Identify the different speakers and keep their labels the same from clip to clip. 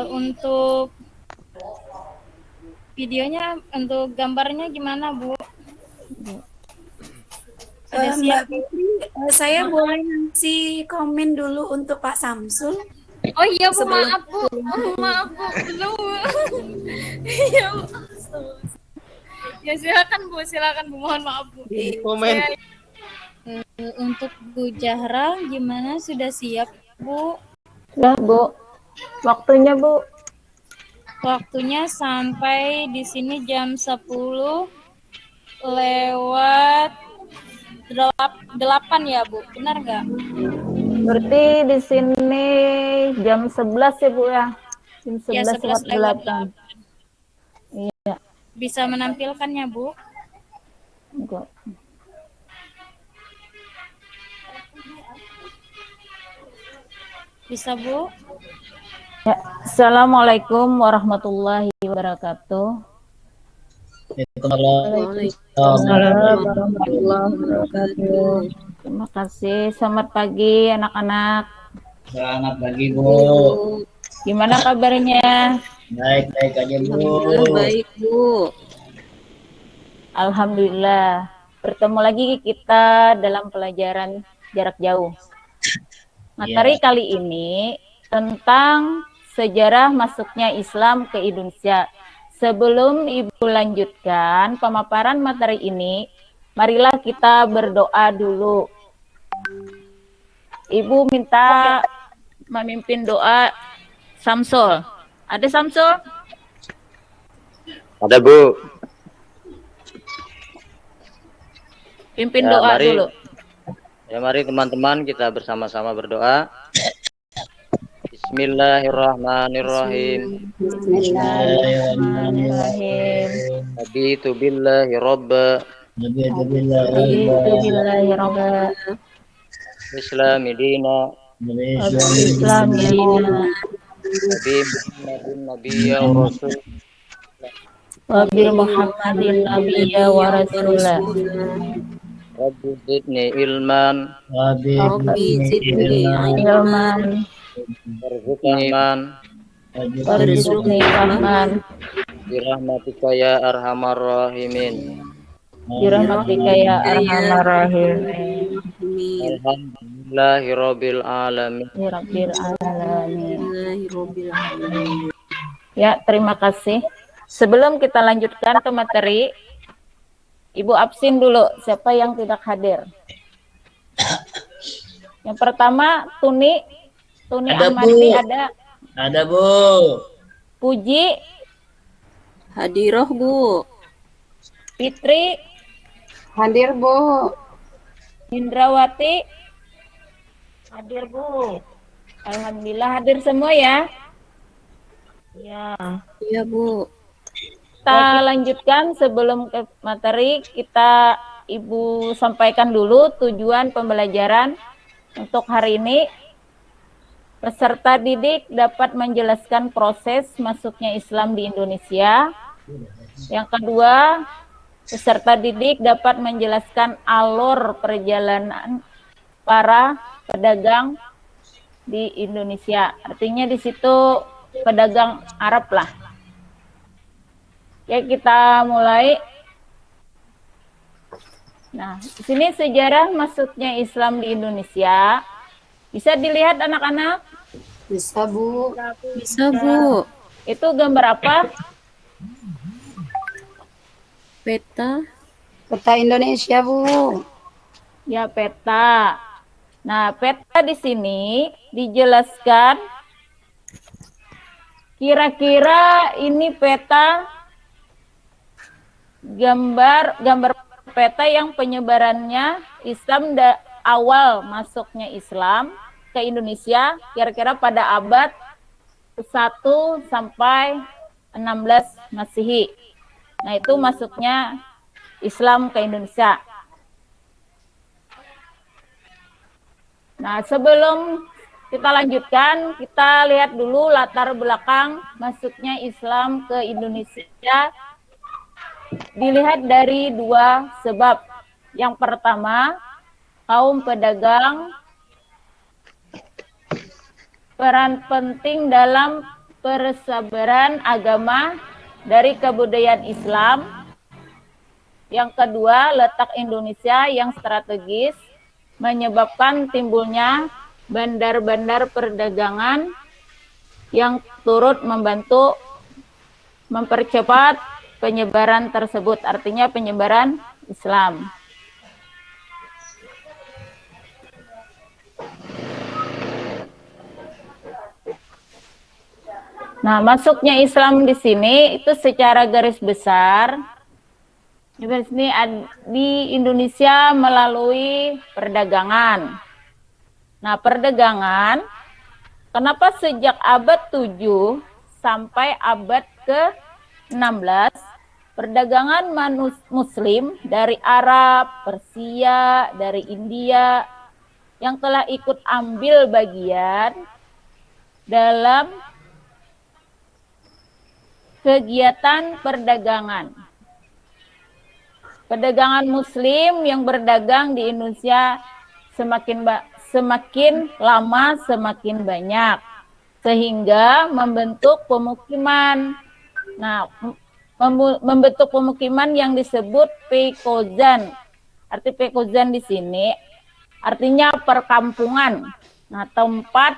Speaker 1: Untuk videonya, untuk gambarnya gimana, Bu? Sudah
Speaker 2: Mbak
Speaker 1: siap?
Speaker 2: Fitri, saya boleh ngasih komen dulu untuk Pak Samsul
Speaker 1: Oh iya, Bu,
Speaker 2: sebelum
Speaker 1: maaf, Bu. Oh, maaf, Bu. Belum, Bu. Iya, Bu. Ya, silakan, Bu. Silakan, Bu. Mohon maaf, Bu.
Speaker 3: Komen.
Speaker 1: Untuk Bu Zahra, gimana? Sudah siap, Bu?
Speaker 4: Sudah, Bu. Waktunya, Bu.
Speaker 1: Waktunya sampai di sini jam 10 lewat 8 ya, Bu? Benar nggak?
Speaker 4: Berarti di sini jam 11 ya, Bu ya? Jam
Speaker 1: Ya,
Speaker 4: 11
Speaker 1: 11
Speaker 4: lewat
Speaker 1: lewat
Speaker 4: 8.
Speaker 1: 8.
Speaker 4: Iya.
Speaker 1: Bisa menampilkannya, Bu?
Speaker 4: Enggak.
Speaker 1: Bisa, Bu?
Speaker 4: Ya. Assalamualaikum warahmatullahi wabarakatuh.
Speaker 3: Waalaikumsalam
Speaker 4: warahmatullahi wabarakatuh. Terima kasih. Selamat pagi anak-anak.
Speaker 3: Selamat pagi, Bu.
Speaker 4: Gimana kabarnya?
Speaker 3: Baik-baik aja, Bu.
Speaker 2: Alhamdulillah baik, Bu.
Speaker 4: Alhamdulillah. Bertemu lagi kita dalam pelajaran jarak jauh. Materi kali ini tentang sejarah masuknya Islam ke Indonesia. Sebelum Ibu lanjutkan pemaparan materi ini, marilah kita berdoa dulu. Ibu minta memimpin doa Samsul. Ada Samsul?
Speaker 5: Ada, Bu.
Speaker 4: Pimpin
Speaker 5: Ya,
Speaker 4: doa
Speaker 5: mari.
Speaker 4: dulu.
Speaker 5: Ya, mari teman-teman kita bersama-sama berdoa. Bismillahirrahmanirrahim.
Speaker 4: Bismillahirrahmanirrahim.
Speaker 5: Raditu billahi robba.
Speaker 4: Raditu billahi robba.
Speaker 5: Islami dina.
Speaker 4: Islami dina.
Speaker 5: Nabi Muhammadin nabiyya wa rasul.
Speaker 4: Wabi Muhammadin nabiyya wa rasulah.
Speaker 5: Rabbi zidni ilman.
Speaker 2: Rabbi zidni
Speaker 4: Ilman.
Speaker 5: Warzuqni iman.
Speaker 4: Warzuqni rahman.
Speaker 5: Birahmatika ya arhamar rahimin.
Speaker 4: Birahmatika ya arhamar rahimin.
Speaker 5: Alhamdulillahirabbil alamin.
Speaker 4: Rabbil alamin.
Speaker 2: Alhamdulillahirabbil alamin.
Speaker 4: Ya, terima kasih. Sebelum kita lanjutkan ke materi, Ibu absen dulu siapa yang tidak hadir. Yang pertama, Tuni
Speaker 3: Ada,
Speaker 4: Ahmadi
Speaker 3: Bu.
Speaker 4: ada.
Speaker 3: Ada, Bu.
Speaker 4: Puji,
Speaker 2: Hadiroh, Bu.
Speaker 4: Fitri,
Speaker 6: Hadir, Bu.
Speaker 4: Indrawati, hadir, Bu. Alhamdulillah hadir semua ya. Ya.
Speaker 2: Iya, Bu.
Speaker 4: Kita lanjutkan sebelum ke materi, Ibu sampaikan dulu tujuan pembelajaran untuk hari ini. Peserta didik dapat menjelaskan proses masuknya Islam di Indonesia. Yang kedua, peserta didik dapat menjelaskan alur perjalanan para pedagang di Indonesia. Artinya di situ pedagang Arab lah. Ya, kita mulai. Nah, di sini sejarah masuknya Islam di Indonesia. Bisa dilihat anak-anak?
Speaker 6: Bisa, Bu.
Speaker 2: Bisa, Bu.
Speaker 4: Itu gambar apa?
Speaker 2: Peta.
Speaker 6: Peta Indonesia, Bu.
Speaker 4: Ya, peta. Nah, peta di sini dijelaskan kira-kira ini peta gambar peta yang penyebarannya Islam awal masuknya Islam ke Indonesia kira-kira pada abad 1 sampai 16 Masehi. Nah, itu masuknya Islam ke Indonesia. Nah, sebelum kita lanjutkan, kita lihat dulu latar belakang masuknya Islam ke Indonesia. Dilihat dari dua sebab. Yang pertama, kaum pedagang peran penting dalam persebaran agama dari kebudayaan Islam. Yang kedua, letak Indonesia yang strategis menyebabkan timbulnya bandar-bandar perdagangan yang turut membantu mempercepat penyebaran tersebut, artinya penyebaran Islam. Nah, masuknya Islam di sini itu secara garis besar di sini di Indonesia melalui perdagangan. Nah, perdagangan kenapa sejak abad 7 sampai abad ke-16 perdagangan Muslim dari Arab, Persia, dari India yang telah ikut ambil bagian dalam kegiatan perdagangan. Perdagangan Muslim yang berdagang di Indonesia semakin lama semakin banyak, sehingga membentuk pemukiman. Nah, membentuk pemukiman yang disebut pekozan. Arti pekozan di sini artinya perkampungan. Nah, tempat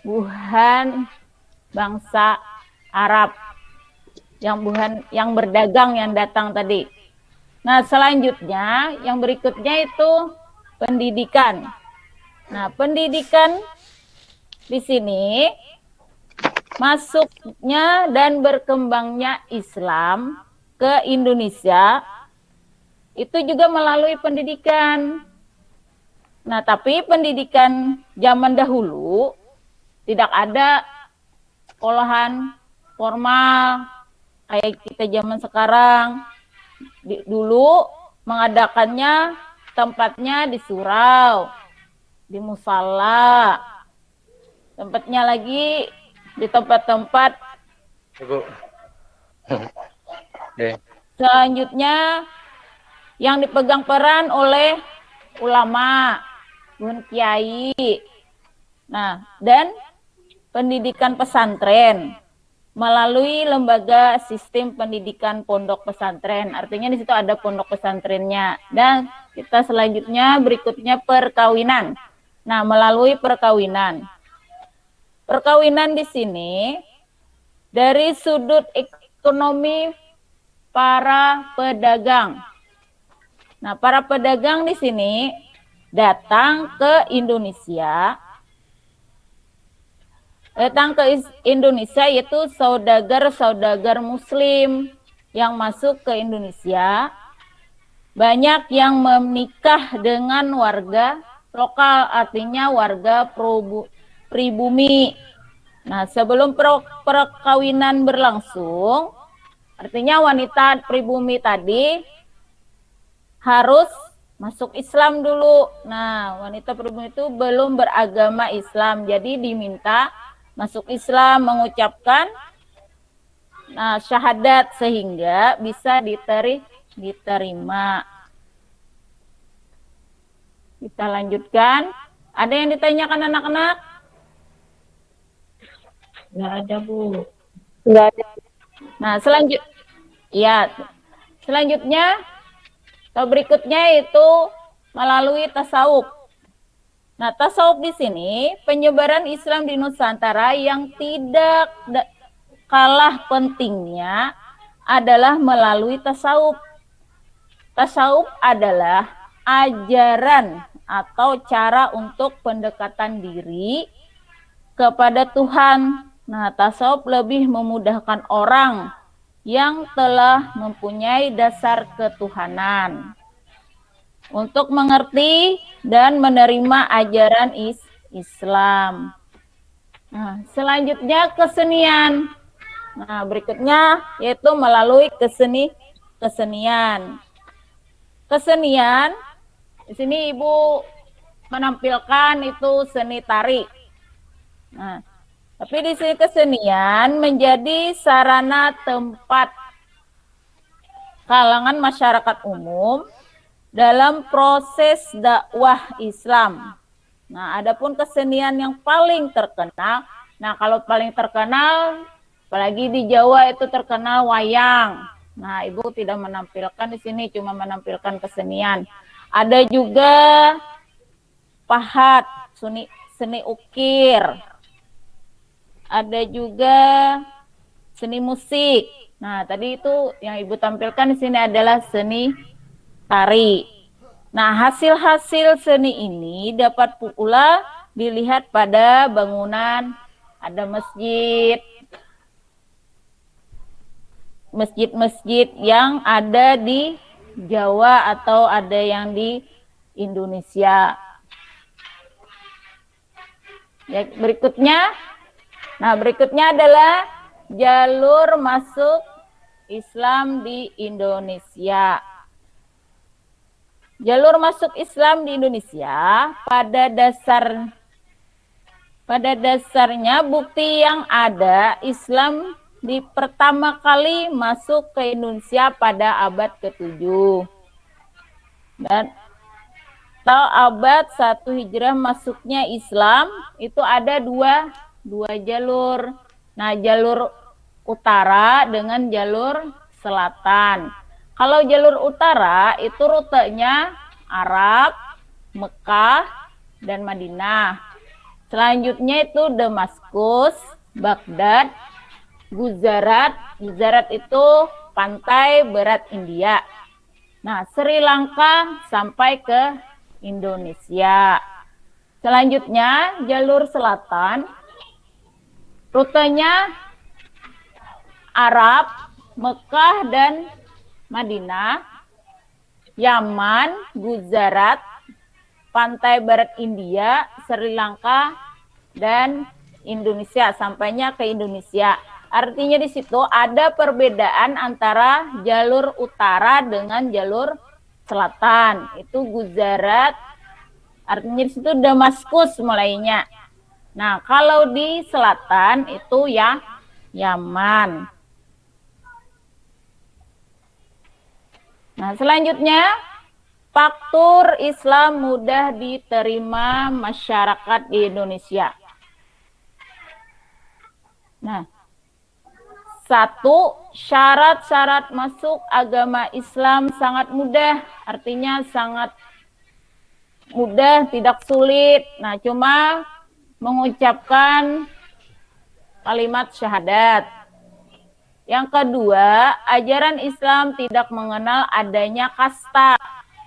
Speaker 4: buhan bangsa Arab yang berdagang yang datang tadi. Nah, selanjutnya yang berikutnya itu pendidikan. Nah, pendidikan di sini masuknya dan berkembangnya Islam ke Indonesia itu juga melalui pendidikan. Nah, tapi pendidikan zaman dahulu tidak ada sekolahan formal kayak kita zaman sekarang. Dulu mengadakannya tempatnya di surau, di musala, tempatnya lagi di tempat-tempat.
Speaker 5: Ibu. Deh.
Speaker 4: Selanjutnya yang dipegang peran oleh ulama, kiai. Nah, dan pendidikan pesantren melalui lembaga sistem pendidikan pondok pesantren. Artinya di situ ada pondok pesantrennya. Dan kita selanjutnya berikutnya perkawinan. Nah, melalui perkawinan. Perkawinan di sini dari sudut ekonomi para pedagang. Nah, para pedagang di sini datang ke Indonesia yaitu saudagar-saudagar Muslim yang masuk ke Indonesia. Banyak yang menikah dengan warga lokal, artinya warga pribumi. Nah, sebelum perkawinan berlangsung, artinya wanita pribumi tadi harus masuk Islam dulu. Nah, wanita pribumi itu belum beragama Islam, jadi diminta masuk Islam, mengucapkan syahadat sehingga bisa diterima. Kita lanjutkan. Ada yang ditanyakan anak-anak?
Speaker 2: Nggak ada, Bu.
Speaker 4: Nggak ada. Nah, selanjutnya atau berikutnya itu melalui tasawuf. Nah, tasawuf di sini penyebaran Islam di Nusantara yang tidak kalah pentingnya adalah melalui tasawuf. Tasawuf adalah ajaran atau cara untuk pendekatan diri kepada Tuhan. Nah, tasawuf lebih memudahkan orang yang telah mempunyai dasar ketuhanan untuk mengerti dan menerima ajaran Islam. Nah, selanjutnya kesenian. Nah, berikutnya yaitu melalui kesenian. Kesenian, di sini Ibu menampilkan itu seni tari. Nah, tapi di sini kesenian menjadi sarana tempat kalangan masyarakat umum dalam proses dakwah Islam. Nah, adapun kesenian yang paling terkenal Nah, kalau paling terkenal, apalagi di Jawa itu terkenal wayang. Nah, Ibu tidak menampilkan di sini, cuma menampilkan kesenian. Ada juga pahat, seni ukir. Ada juga seni musik. Nah, tadi itu yang Ibu tampilkan di sini adalah seni tari. Nah, hasil-hasil seni ini dapat pula dilihat pada bangunan, ada masjid yang ada di Jawa atau ada yang di Indonesia. Ya, berikutnya adalah jalur masuk Islam di Indonesia. Jalur masuk Islam di Indonesia pada dasarnya bukti yang ada Islam pertama kali masuk ke Indonesia pada abad ke-7 dan atau abad 1 Hijrah masuknya Islam itu ada dua jalur. Nah, jalur utara dengan jalur selatan. Kalau jalur utara itu rutenya Arab, Mekah, dan Madinah. Selanjutnya itu Damaskus, Baghdad, Gujarat. Gujarat itu pantai barat India. Nah, Sri Lanka sampai ke Indonesia. Selanjutnya jalur selatan, rutenya Arab, Mekah, dan Madinah, Yaman, Gujarat, pantai barat India, Sri Lanka, dan Indonesia, sampainya ke Indonesia. Artinya di situ ada perbedaan antara jalur utara dengan jalur selatan. Itu Gujarat, artinya di situ Damaskus mulainya. Nah, kalau di selatan itu ya Yaman. Nah, selanjutnya faktor Islam mudah diterima masyarakat di Indonesia. Nah, satu, syarat-syarat masuk agama Islam sangat mudah, artinya sangat mudah, tidak sulit. Nah, cuma mengucapkan kalimat syahadat. Yang kedua, ajaran Islam tidak mengenal adanya kasta.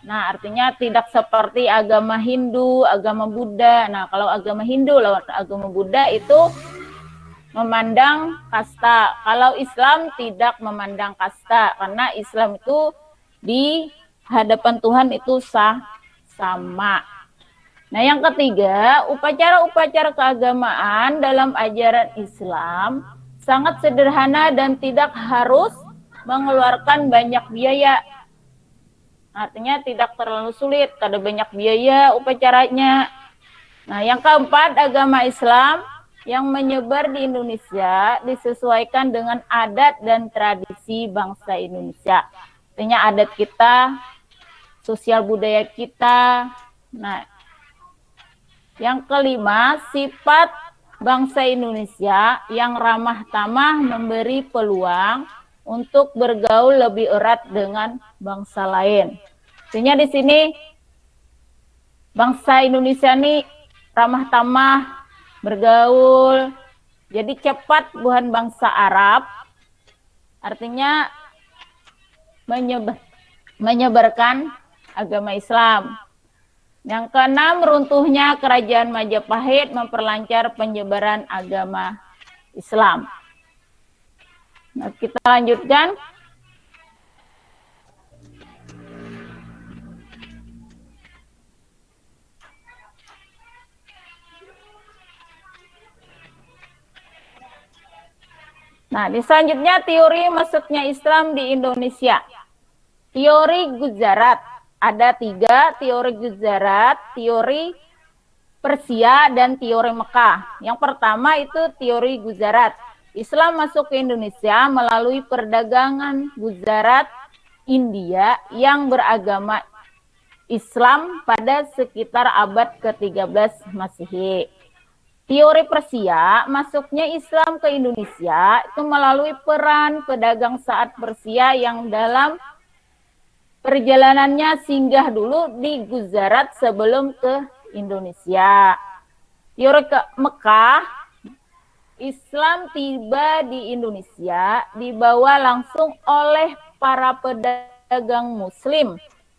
Speaker 4: Nah, artinya tidak seperti agama Hindu, agama Buddha. Nah, kalau agama Hindu lawan agama Buddha itu memandang kasta. Kalau Islam tidak memandang kasta, karena Islam itu di hadapan Tuhan itu sama. Nah, yang ketiga, upacara-upacara keagamaan dalam ajaran Islam sangat sederhana dan tidak harus mengeluarkan banyak biaya. Artinya tidak terlalu sulit, kada banyak biaya upacaranya. Nah, yang keempat, agama Islam yang menyebar di Indonesia disesuaikan dengan adat dan tradisi bangsa Indonesia. Artinya adat kita, sosial budaya kita. Nah, yang kelima, sifat bangsa Indonesia yang ramah tamah memberi peluang untuk bergaul lebih erat dengan bangsa lain. Artinya di sini bangsa Indonesia ini ramah tamah, bergaul, jadi cepat bukan bangsa Arab, artinya menyebarkan agama Islam. Yang keenam, runtuhnya kerajaan Majapahit memperlancar penyebaran agama Islam. Nah, kita lanjutkan. Nah, selanjutnya teori masuknya Islam di Indonesia. Teori Gujarat. Ada 3, teori Gujarat, teori Persia, dan teori Mekah. Yang pertama itu teori Gujarat. Islam masuk ke Indonesia melalui perdagangan Gujarat, India yang beragama Islam pada sekitar abad ke-13 Masehi. Teori Persia, masuknya Islam ke Indonesia itu melalui peran pedagang saat Persia yang dalam perjalanannya singgah dulu di Gujarat sebelum ke Indonesia. Teori ke Mekah, Islam tiba di Indonesia dibawa langsung oleh para pedagang Muslim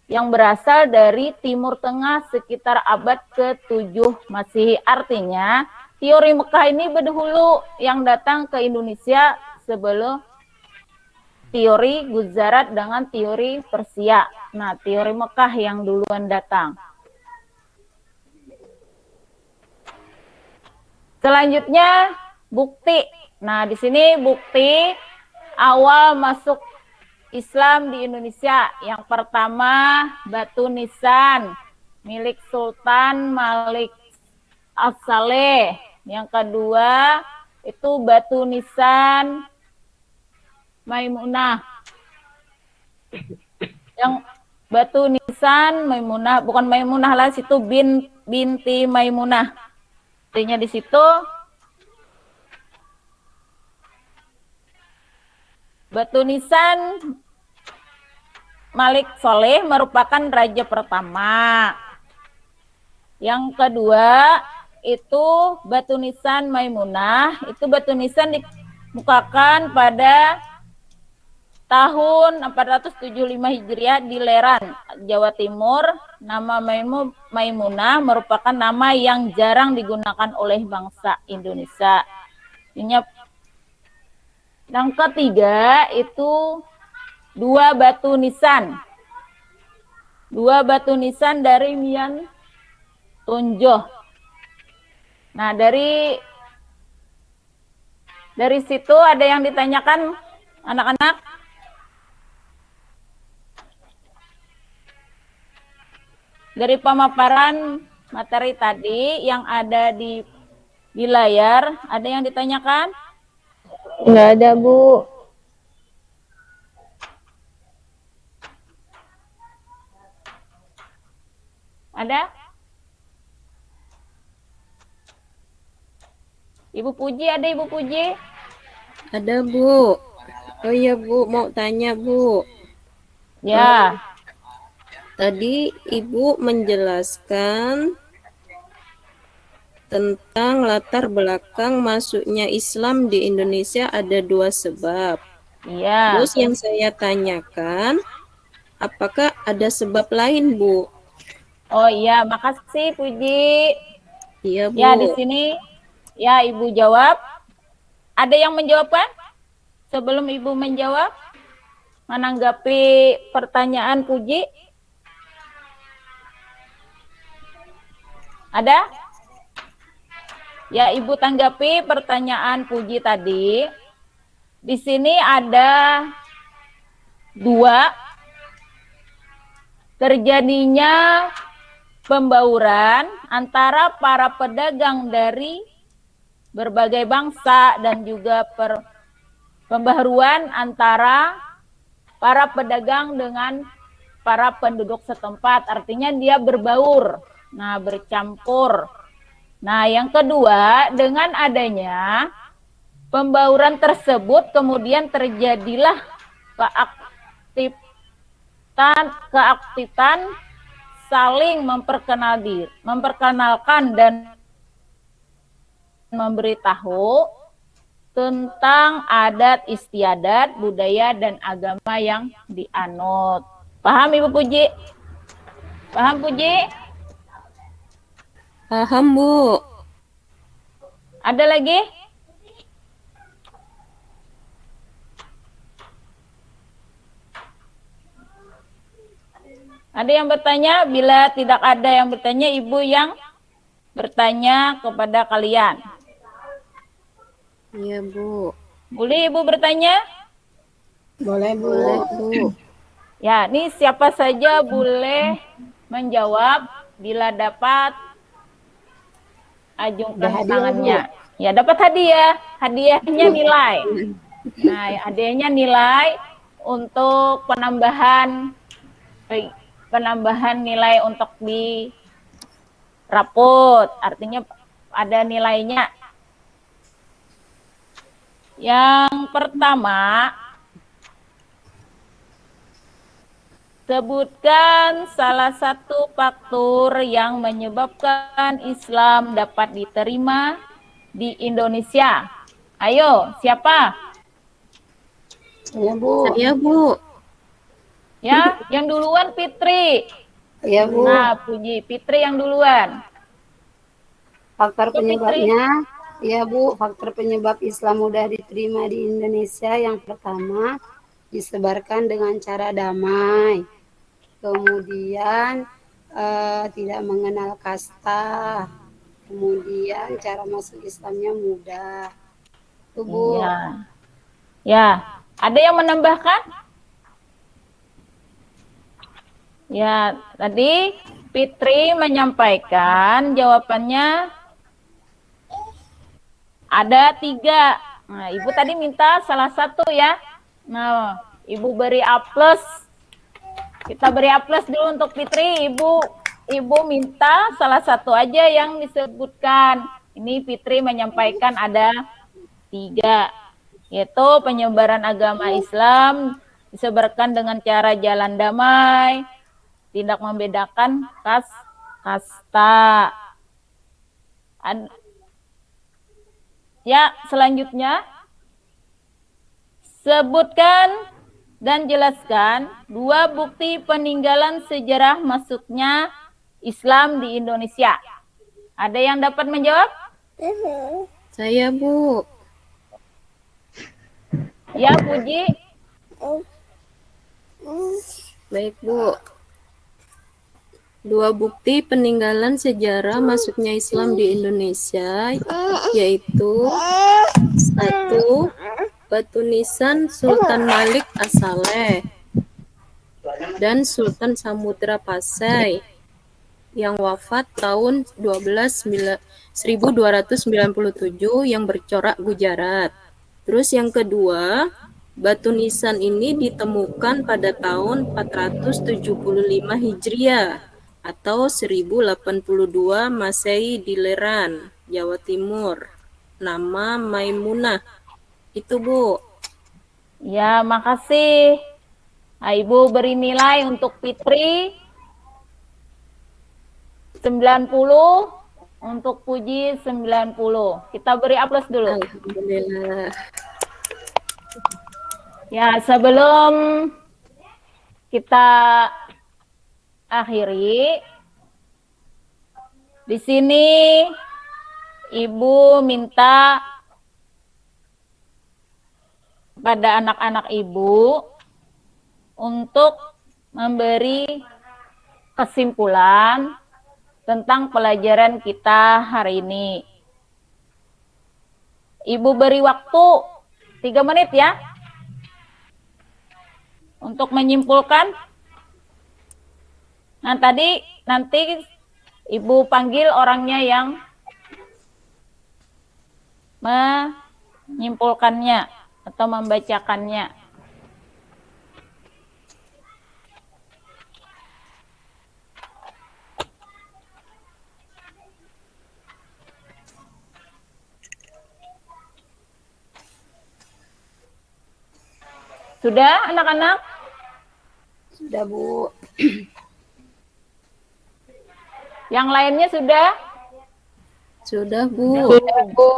Speaker 4: yang berasal dari Timur Tengah sekitar abad ke-7 Masehi. Artinya, teori Mekah ini berdahulu yang datang ke Indonesia sebelum teori Gujarat dengan teori Persia. Nah, teori Mekah yang duluan datang. Selanjutnya, bukti. Nah, di sini bukti awal masuk Islam di Indonesia. Yang pertama, batu nisan milik Sultan Malik As-Saleh. Yang kedua, itu batu nisan Maimunah. Yang batu nisan Maimunah, bukan Maimunah lah, situ binti Maimunah. Artinya di situ batu nisan Malik Soleh merupakan raja pertama. Yang kedua itu batu nisan Maimunah. Itu batu nisan dimukakan pada tahun 475 Hijriah di Leran, Jawa Timur. Nama Maimunah merupakan nama yang jarang digunakan oleh bangsa Indonesia. Yang ketiga itu dua batu nisan. Dua batu nisan dari Mian Tunjoh. Nah, dari situ ada yang ditanyakan anak-anak? Dari pemaparan materi tadi yang ada di layar, ada yang ditanyakan?
Speaker 7: Enggak ada, Bu.
Speaker 4: Ada? Ibu Puji, ada Ibu Puji?
Speaker 7: Ada, Bu. Oh iya, Bu, mau tanya, Bu.
Speaker 4: Ya.
Speaker 7: Tadi Ibu menjelaskan tentang latar belakang masuknya Islam di Indonesia ada 2 sebab.
Speaker 4: Iya.
Speaker 7: Terus yang saya tanyakan, apakah ada sebab lain, Bu?
Speaker 4: Oh iya, makasih Puji.
Speaker 7: Iya, Bu.
Speaker 4: Ya, di sini ya Ibu jawab. Ada yang menjawab kan? Sebelum Ibu menjawab, menanggapi pertanyaan Puji. Ada? Ya, Ibu tanggapi pertanyaan Puji tadi. Di sini ada 2 terjadinya pembauran antara para pedagang dari berbagai bangsa dan juga pembaharuan antara para pedagang dengan para penduduk setempat. Artinya dia berbaur, nah bercampur. Nah, yang kedua, dengan adanya pembauran tersebut kemudian terjadilah keaktifan saling memperkenalkan dan memberitahu tentang adat istiadat, budaya, dan agama yang dianut. Paham Ibu Puji? Paham Puji?
Speaker 7: Paham, Bu.
Speaker 4: Ada lagi? Ada yang bertanya? Bila tidak ada yang bertanya, Ibu yang bertanya kepada kalian.
Speaker 7: Iya, Bu.
Speaker 4: Boleh Ibu bertanya?
Speaker 6: Boleh, Bu.
Speaker 7: Boleh, Bu.
Speaker 4: Ya, ini siapa saja boleh menjawab bila dapat ajungkan
Speaker 6: Ada hadiah,
Speaker 4: tangannya. Ya, dapat hadiah. Hadiahnya nilai. Nah, hadiahnya nilai untuk penambahan nilai untuk di rapot. Artinya ada nilainya. Yang pertama, sebutkan salah satu faktor yang menyebabkan Islam dapat diterima di Indonesia. Ayo, siapa?
Speaker 6: Saya Bu.
Speaker 7: Saya, Bu.
Speaker 4: Ya, yang duluan Fitri.
Speaker 6: Ya Bu.
Speaker 4: Nah, Puji, Fitri yang duluan.
Speaker 6: Faktor
Speaker 4: Fitri.
Speaker 6: penyebabnya, ya Bu, faktor penyebab Islam mudah diterima di Indonesia yang pertama disebarkan dengan cara damai. Kemudian tidak mengenal kasta. Kemudian cara masuk Islamnya mudah. Itu Bu.
Speaker 4: Ya. Ya, ada yang menambahkan? Ya, tadi Fitri menyampaikan jawabannya ada 3. Nah, Ibu tadi minta salah satu ya. Nah, Ibu beri A+. Kita beri A+ dulu untuk Fitri. Ibu minta salah satu aja yang disebutkan. Ini Fitri menyampaikan ada 3, yaitu penyebaran agama Islam disebarkan dengan cara jalan damai, tidak membedakan kasta. Ya, selanjutnya sebutkan dan jelaskan 2 bukti peninggalan sejarah masuknya Islam di Indonesia. Ada yang dapat menjawab?
Speaker 7: Saya, Bu.
Speaker 4: Ya, Puji.
Speaker 7: Baik, Bu. 2 bukti peninggalan sejarah masuknya Islam di Indonesia yaitu 1. Batu nisan Sultan Malik As-Saleh dan Sultan Samudra Pasai yang wafat tahun 1297 yang bercorak Gujarat. Terus yang kedua, batu nisan ini ditemukan pada tahun 475 Hijriah atau 1082 Masehi di Leran, Jawa Timur. Nama Maimunah. Itu, Bu.
Speaker 4: Ya, makasih. Nah, Ibu beri nilai untuk Fitri 90, untuk Puji 90. Kita beri aplaus dulu.
Speaker 7: Alhamdulillah.
Speaker 4: Ya, sebelum kita akhiri, di sini Ibu minta pada anak-anak Ibu untuk memberi kesimpulan tentang pelajaran kita hari ini. Ibu beri waktu 3 menit ya untuk menyimpulkan. Nah, nanti Ibu panggil orangnya yang menyimpulkannya atau membacakannya. Sudah, anak-anak?
Speaker 6: Sudah, Bu.
Speaker 4: Yang lainnya sudah?
Speaker 7: Sudah, Bu.
Speaker 4: Sudah, Bu.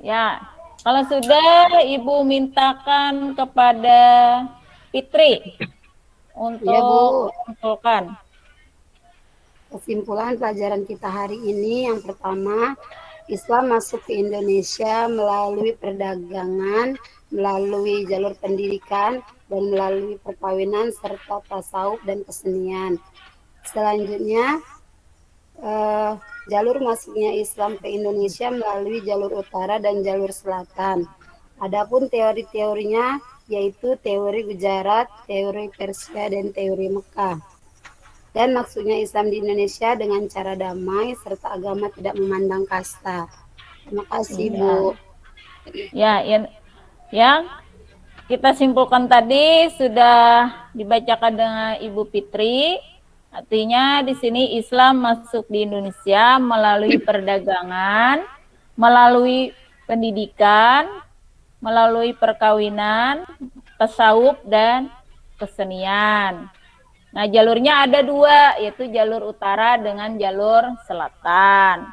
Speaker 4: Ya, kalau sudah, Ibu mintakan kepada Fitri untuk
Speaker 6: Ya, Bu.
Speaker 4: menyimpulkan.
Speaker 6: Kesimpulan pelajaran kita hari ini yang pertama, Islam masuk ke Indonesia melalui perdagangan, melalui jalur pendidikan, dan melalui perkawinan serta tasawuf dan kesenian. Selanjutnya, jalur masuknya Islam ke Indonesia melalui jalur utara dan jalur selatan. Adapun teori-teorinya yaitu teori Gujarat, teori Persia, dan teori Mekah. Dan maksudnya Islam di Indonesia dengan cara damai serta agama tidak memandang kasta. Terima kasih, Bu.
Speaker 4: Ya, yang kita simpulkan tadi sudah dibacakan dengan Ibu Fitri. Artinya di sini Islam masuk di Indonesia melalui perdagangan, melalui pendidikan, melalui perkawinan, tasawuf, dan kesenian. Nah, jalurnya ada dua, yaitu jalur utara dengan jalur selatan.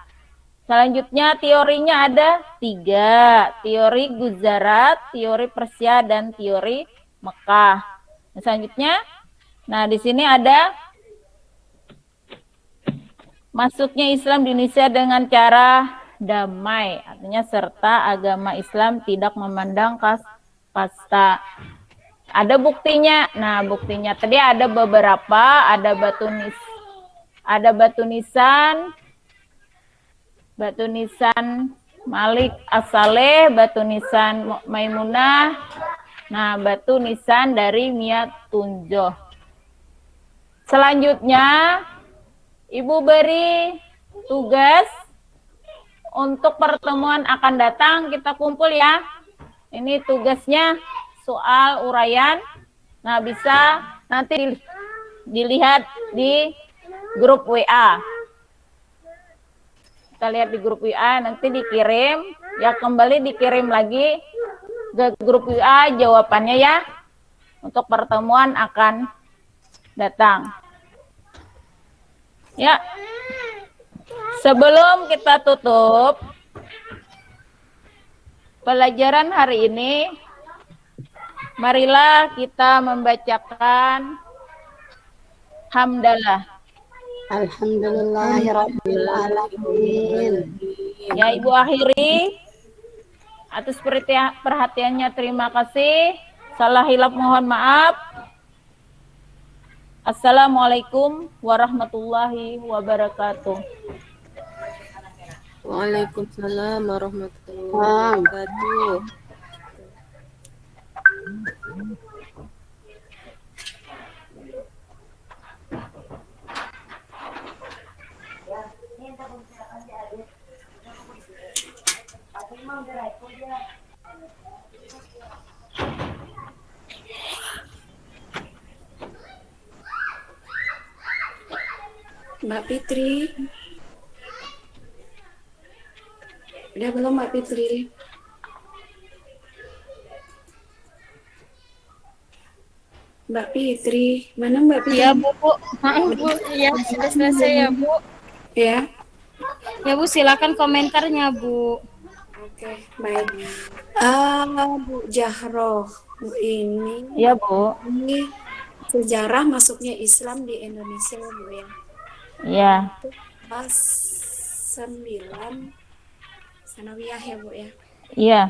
Speaker 4: Selanjutnya teorinya ada 3, teori Gujarat, teori Persia, dan teori Mekah. Nah, selanjutnya, di sini ada masuknya Islam di Indonesia dengan cara damai, artinya serta agama Islam tidak memandang kasta. Ada buktinya. Nah, buktinya tadi ada beberapa, ada batu nisan Malik As-Saleh, batu nisan Maimunah, batu nisan dari Mia Tunjoh. Selanjutnya, Ibu beri tugas untuk pertemuan akan datang, kita kumpul ya. Ini tugasnya soal uraian. Nah, bisa nanti dilihat di grup WA. Kita lihat di grup WA, nanti dikirim, ya kembali dikirim lagi ke grup WA jawabannya ya, untuk pertemuan akan datang. Ya, sebelum kita tutup pelajaran hari ini, marilah kita membacakan hamdalah.
Speaker 6: Alhamdulillahirabbil alamin.
Speaker 4: Ya, Ibu akhiri. Atas perhatiannya terima kasih. Salah hilap mohon maaf. Assalamualaikum warahmatullahi wabarakatuh.
Speaker 7: Waalaikumsalam warahmatullahi wabarakatuh.
Speaker 2: Mbak Fitri. Udah belum Mbak Fitri? Mbak Fitri, mana Mbak Fitri?
Speaker 1: Ya Bu, maaf Bu, ya sudah selesai ya Bu.
Speaker 2: Ya.
Speaker 1: Ya Bu, silakan komentarnya Bu.
Speaker 2: Oke, baik. Bu Jahroh, Bu ini
Speaker 4: Ya, Bu.
Speaker 2: ini sejarah masuknya Islam di Indonesia, Bu ya.
Speaker 4: Ya.
Speaker 2: Kelas 9 sanawiyah ya Bu ya.
Speaker 4: Iya.